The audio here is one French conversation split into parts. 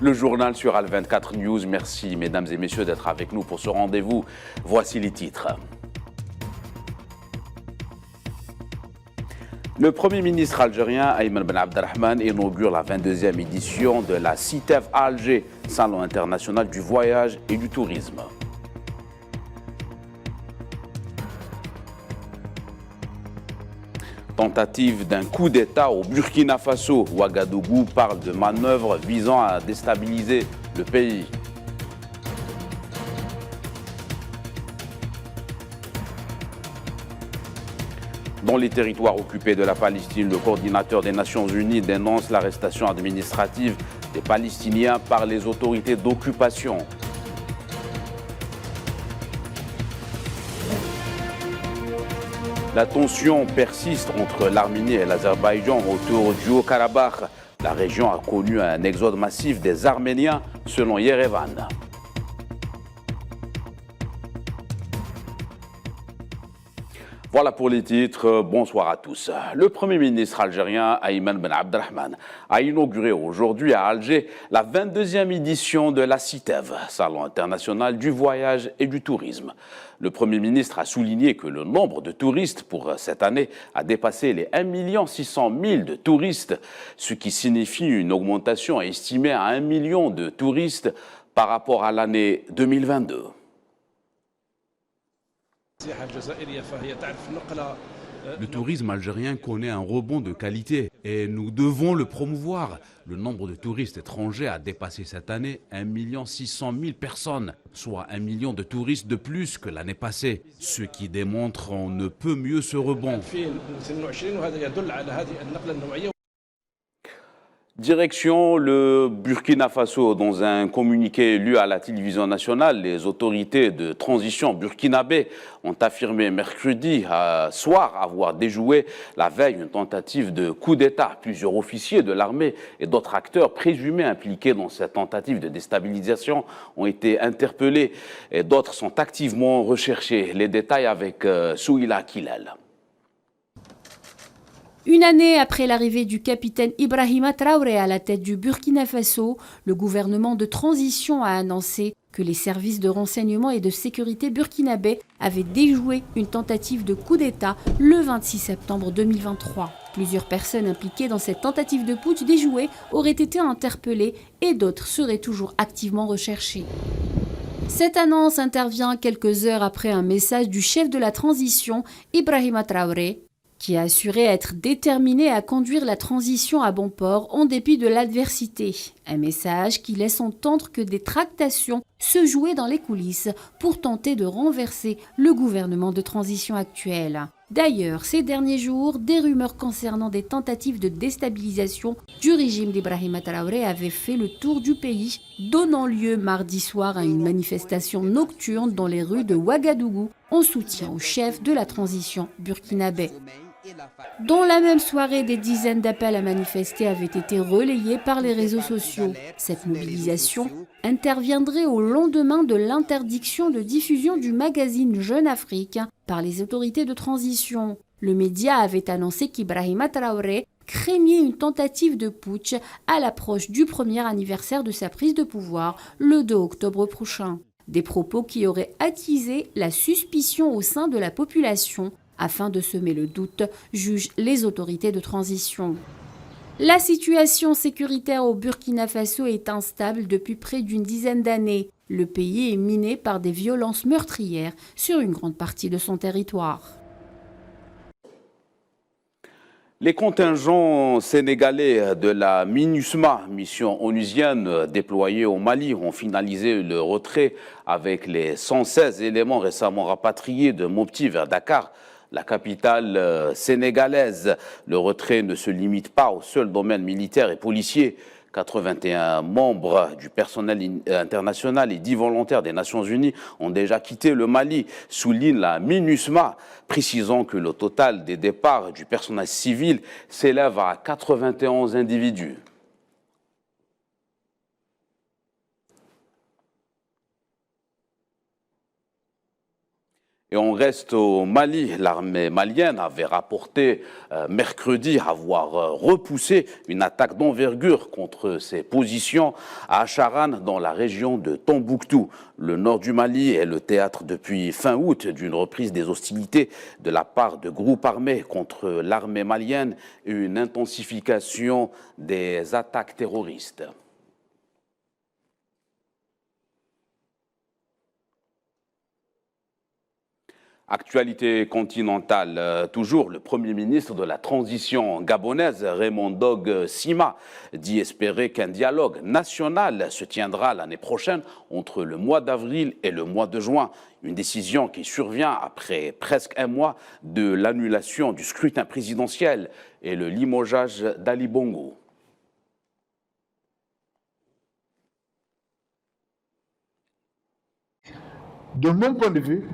Le journal sur Al24 News. Merci mesdames et messieurs d'être avec nous pour ce rendez-vous. Voici les titres. Le Premier ministre algérien Ayman Ben Abdelrahman inaugure la 22e édition de la CITEV à Alger, Salon international du voyage et du tourisme. Tentative d'un coup d'État au Burkina Faso. Ouagadougou parle de manœuvres visant à déstabiliser le pays. Dans les territoires occupés de la Palestine, le coordinateur des Nations Unies dénonce l'arrestation administrative des Palestiniens par les autorités d'occupation. La tension persiste entre l'Arménie et l'Azerbaïdjan autour du Haut-Karabakh. La région a connu un exode massif des Arméniens, selon Yerevan. Voilà pour les titres. Bonsoir à tous. Le Premier ministre algérien Ayman Ben Abdelrahman a inauguré aujourd'hui à Alger la 22e édition de la CITEV, Salon international du voyage et du tourisme. Le Premier ministre a souligné que le nombre de touristes pour cette année a dépassé les 1 600 000 de touristes, ce qui signifie une augmentation estimée à 1 million de touristes par rapport à l'année 2022. Le tourisme algérien connaît un rebond de qualité et nous devons le promouvoir. Le nombre de touristes étrangers a dépassé cette année 1 600 000 personnes, soit 1 million de touristes de plus que l'année passée, ce qui démontre qu'on ne peut mieux ce rebond. Direction le Burkina Faso. Dans un communiqué lu à la télévision nationale, les autorités de transition burkinabé ont affirmé mercredi soir avoir déjoué la veille une tentative de coup d'État. Plusieurs officiers de l'armée et d'autres acteurs présumés impliqués dans cette tentative de déstabilisation ont été interpellés et d'autres sont activement recherchés. Les détails avec Souila Kilel. Une année après l'arrivée du capitaine Ibrahima Traoré à la tête du Burkina Faso, le gouvernement de transition a annoncé que les services de renseignement et de sécurité burkinabés avaient déjoué une tentative de coup d'État le 26 septembre 2023. Plusieurs personnes impliquées dans cette tentative de putsch déjouée auraient été interpellées et d'autres seraient toujours activement recherchées. Cette annonce intervient quelques heures après un message du chef de la transition, Ibrahima Traoré, qui a assuré être déterminé à conduire la transition à bon port en dépit de l'adversité. Un message qui laisse entendre que des tractations se jouaient dans les coulisses pour tenter de renverser le gouvernement de transition actuel. D'ailleurs, ces derniers jours, des rumeurs concernant des tentatives de déstabilisation du régime d'Ibrahima Traoré avaient fait le tour du pays, donnant lieu mardi soir à une manifestation nocturne dans les rues de Ouagadougou en soutien au chef de la transition burkinabé. Dans la même soirée, des dizaines d'appels à manifester avaient été relayés par les réseaux sociaux. Cette mobilisation interviendrait au lendemain de l'interdiction de diffusion du magazine Jeune Afrique par les autorités de transition. Le média avait annoncé qu'Ibrahima Traoré craignait une tentative de putsch à l'approche du premier anniversaire de sa prise de pouvoir, le 2 octobre prochain. Des propos qui auraient attisé la suspicion au sein de la population afin de semer le doute, jugent les autorités de transition. La situation sécuritaire au Burkina Faso est instable depuis près d'une dizaine d'années. Le pays est miné par des violences meurtrières sur une grande partie de son territoire. Les contingents sénégalais de la MINUSMA, mission onusienne déployée au Mali, ont finalisé le retrait avec les 116 éléments récemment rapatriés de Mopti vers Dakar, la capitale sénégalaise. Le retrait ne se limite pas au seul domaine militaire et policier. 81 membres du personnel international et 10 volontaires des Nations Unies ont déjà quitté le Mali, souligne la MINUSMA, précisant que le total des départs du personnel civil s'élève à 91 individus. Et on reste au Mali. L'armée malienne avait rapporté mercredi avoir repoussé une attaque d'envergure contre ses positions à Acharan dans la région de Tombouctou. Le nord du Mali est le théâtre depuis fin août d'une reprise des hostilités de la part de groupes armés contre l'armée malienne et une intensification des attaques terroristes. Actualité continentale, toujours le Premier ministre de la transition gabonaise, Raymond Dog Sima, dit espérer qu'un dialogue national se tiendra l'année prochaine entre le mois d'avril et le mois de juin. Une décision qui survient après presque un mois de l'annulation du scrutin présidentiel et le limogeage d'Ali Bongo. De mon point de vue,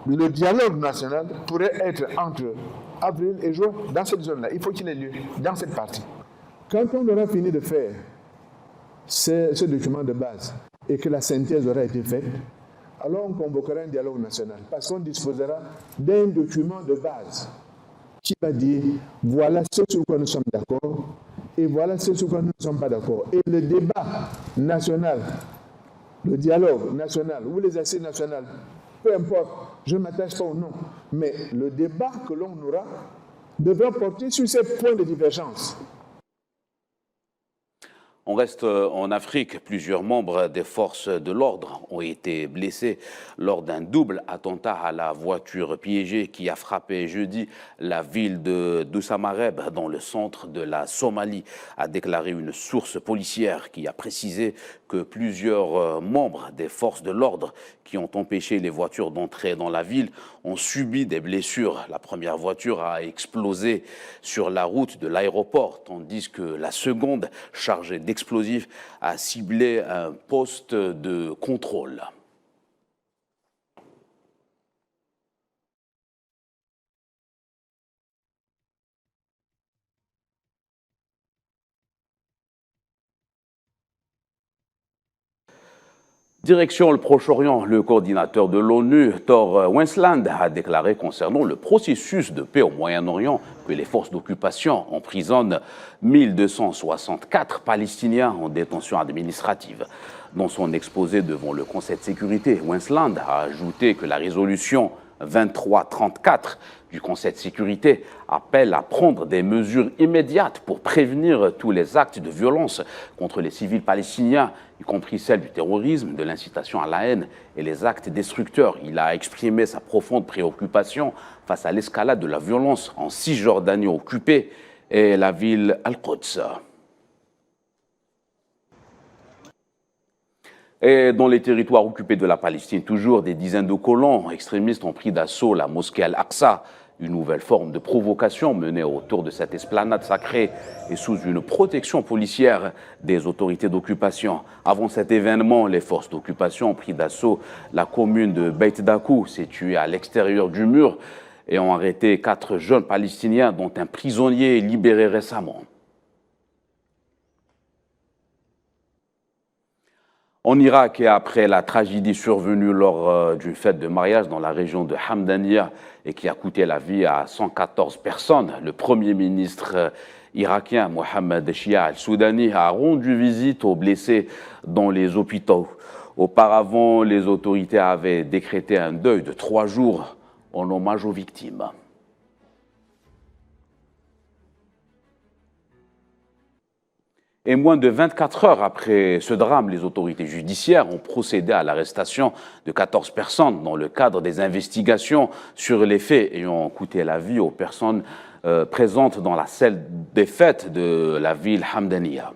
le dialogue national pourrait être entre avril et juin dans cette zone-là. Il faut qu'il ait lieu dans cette partie. Quand on aura fini de faire ce document de base et que la synthèse aura été faite, alors on convoquera un dialogue national parce qu'on disposera d'un document de base qui va dire voilà ce sur quoi nous sommes d'accord et voilà ce sur quoi nous ne sommes pas d'accord. Et le débat national, le dialogue national ou les assises nationales, peu importe, je ne m'attache pas au nom, mais le débat que l'on aura devra porter sur ces points de divergence. On reste en Afrique. Plusieurs membres des forces de l'ordre ont été blessés lors d'un double attentat à la voiture piégée qui a frappé jeudi la ville de Doussamareb dans le centre de la Somalie, a déclaré une source policière qui a précisé que plusieurs membres des forces de l'ordre qui ont empêché les voitures d'entrer dans la ville ont subi des blessures. La première voiture a explosé sur la route de l'aéroport, tandis que la seconde, chargée d'explosifs, a ciblé un poste de contrôle. Direction le Proche-Orient, le coordinateur de l'ONU, Thor Wensland, a déclaré concernant le processus de paix au Moyen-Orient que les forces d'occupation emprisonnent 1264 Palestiniens en détention administrative. Dans son exposé devant le Conseil de sécurité, Wensland a ajouté que la résolution 2334 du Conseil de sécurité appelle à prendre des mesures immédiates pour prévenir tous les actes de violence contre les civils palestiniens, y compris celles du terrorisme, de l'incitation à la haine et les actes destructeurs. Il a exprimé sa profonde préoccupation face à l'escalade de la violence en Cisjordanie occupée et la ville Al-Quds. Et dans les territoires occupés de la Palestine, toujours des dizaines de colons extrémistes ont pris d'assaut la mosquée Al-Aqsa, une nouvelle forme de provocation menée autour de cette esplanade sacrée et sous une protection policière des autorités d'occupation. Avant cet événement, les forces d'occupation ont pris d'assaut la commune de Beit Dakou, située à l'extérieur du mur, et ont arrêté 4 jeunes Palestiniens, dont un prisonnier libéré récemment. En Irak, et après la tragédie survenue lors d'une fête de mariage dans la région de Hamdaniya et qui a coûté la vie à 114 personnes, le Premier ministre irakien Mohammed Shia al-Soudani a rendu visite aux blessés dans les hôpitaux. Auparavant, les autorités avaient décrété un deuil de 3 jours en hommage aux victimes. Et moins de 24 heures après ce drame, les autorités judiciaires ont procédé à l'arrestation de 14 personnes dans le cadre des investigations sur les faits ayant coûté la vie aux personnes présentes dans la salle des fêtes de la ville Hamdaniya.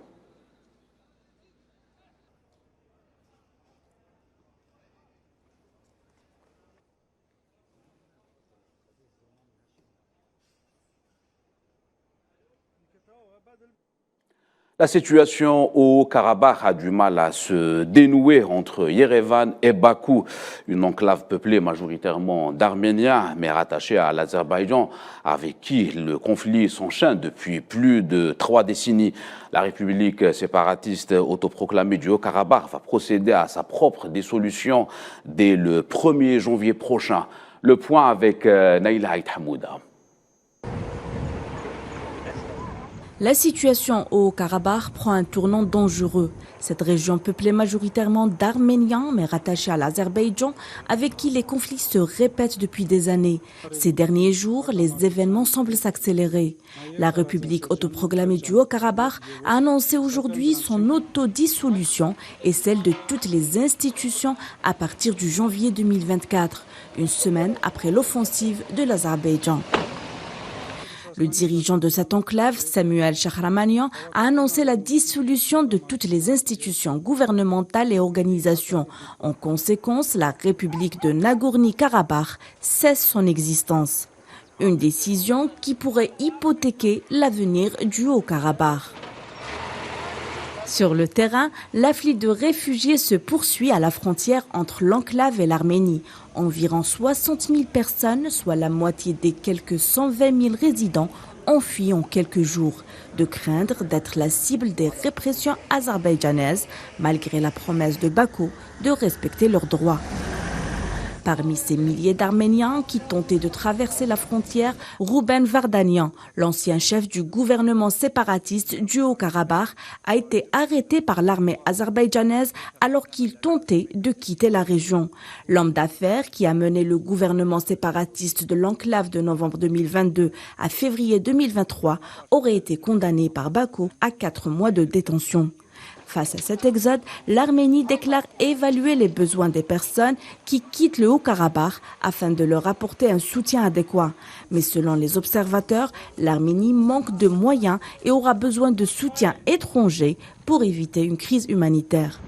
La situation au Karabakh a du mal à se dénouer entre Yerevan et Bakou, une enclave peuplée majoritairement d'Arméniens, mais rattachée à l'Azerbaïdjan, avec qui le conflit s'enchaîne depuis plus de 3 décennies. La République séparatiste autoproclamée du Haut-Karabakh va procéder à sa propre dissolution dès le 1er janvier prochain. Le point avec Naïla Haït Hamouda. La situation au Haut-Karabakh prend un tournant dangereux. Cette région peuplée majoritairement d'Arméniens, mais rattachée à l'Azerbaïdjan, avec qui les conflits se répètent depuis des années. Ces derniers jours, les événements semblent s'accélérer. La République autoproclamée du Haut-Karabakh a annoncé aujourd'hui son autodissolution et celle de toutes les institutions à partir du janvier 2024, une semaine après l'offensive de l'Azerbaïdjan. Le dirigeant de cette enclave, Samuel Shahramanian, a annoncé la dissolution de toutes les institutions gouvernementales et organisations. En conséquence, la République de Nagorno-Karabakh cesse son existence. Une décision qui pourrait hypothéquer l'avenir du Haut-Karabakh. Sur le terrain, l'afflux de réfugiés se poursuit à la frontière entre l'enclave et l'Arménie. Environ 60 000 personnes, soit la moitié des quelques 120 000 résidents, ont fui en quelques jours, de craindre d'être la cible des répressions azerbaïdjanaises, malgré la promesse de Bakou de respecter leurs droits. Parmi ces milliers d'Arméniens qui tentaient de traverser la frontière, Rouben Vardanian, l'ancien chef du gouvernement séparatiste du Haut-Karabakh, a été arrêté par l'armée azerbaïdjanaise alors qu'il tentait de quitter la région. L'homme d'affaires qui a mené le gouvernement séparatiste de l'enclave de novembre 2022 à février 2023 aurait été condamné par Bakou à 4 mois de détention. Face à cet exode, l'Arménie déclare évaluer les besoins des personnes qui quittent le Haut-Karabakh afin de leur apporter un soutien adéquat. Mais selon les observateurs, l'Arménie manque de moyens et aura besoin de soutien étranger pour éviter une crise humanitaire.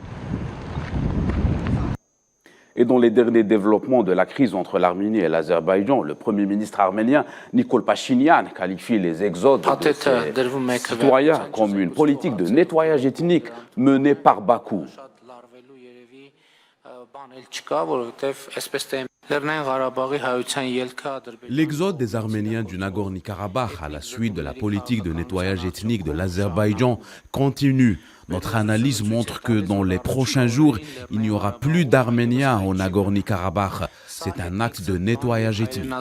Et dans les derniers développements de la crise entre l'Arménie et l'Azerbaïdjan, le Premier ministre arménien Nikol Pachinian qualifie les exodes de ses citoyens comme une politique de nettoyage ethnique menée par Bakou. L'exode des Arméniens du Nagorno-Karabakh à la suite de la politique de nettoyage ethnique de l'Azerbaïdjan continue. Notre analyse montre que dans les prochains jours, il n'y aura plus d'Arméniens au Nagorno-Karabakh. C'est un acte de nettoyage ethnique.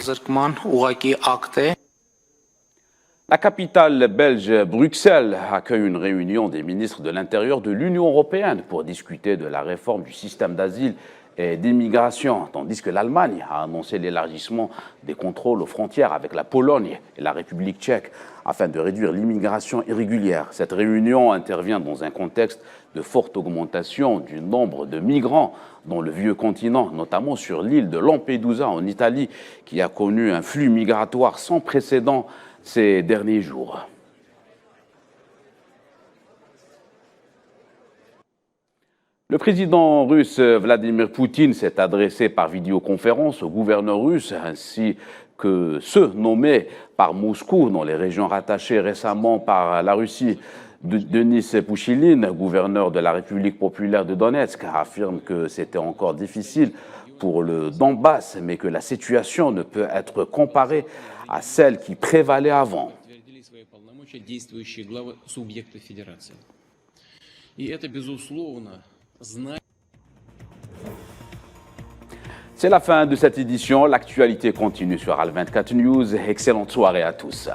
La capitale belge, Bruxelles, accueille une réunion des ministres de l'Intérieur de l'Union européenne pour discuter de la réforme du système d'asile et d'immigration, tandis que l'Allemagne a annoncé l'élargissement des contrôles aux frontières avec la Pologne et la République tchèque afin de réduire l'immigration irrégulière. Cette réunion intervient dans un contexte de forte augmentation du nombre de migrants dans le vieux continent, notamment sur l'île de Lampedusa en Italie, qui a connu un flux migratoire sans précédent ces derniers jours. Le président russe Vladimir Poutine s'est adressé par vidéoconférence aux gouverneurs russes ainsi que ceux nommés par Moscou dans les régions rattachées récemment par la Russie. Denis Pouchiline, gouverneur de la République populaire de Donetsk, affirme que c'était encore difficile pour le Donbass, mais que la situation ne peut être comparée à celle qui prévalait avant. C'est la fin de cette édition. L'actualité continue sur Al 24 News. Excellente soirée à tous.